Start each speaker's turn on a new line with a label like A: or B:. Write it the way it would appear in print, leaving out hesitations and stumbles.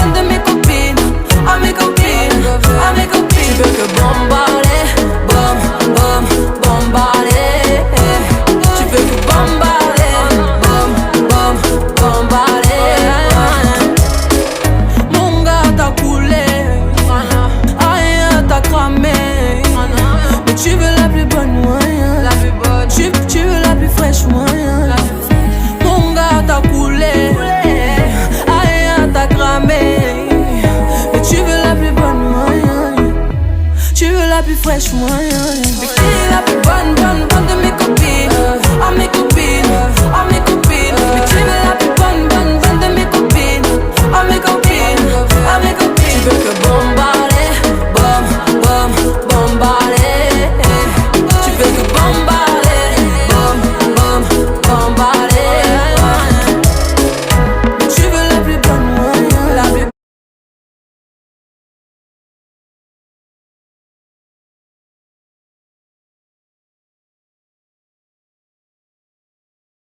A: bonne de mes copines. À mes copines, à mes copines. Tu veux que bombarder, bom, bom, bombarder. Tu veux que bombarder, bom, bom, bombarder. Mon gars t'a coulé, rien t'a cramé. Mais tu veux la plus bonne moyen, tu veux la plus fraîche moyen. Mon gars t'a coulé, rien t'a cramé. Mais tu veux la plus bonne moyen, tu veux la plus fraîche moyen. Mais qui est la plus bonne, bonne, bonne de mes copines? À mes copines.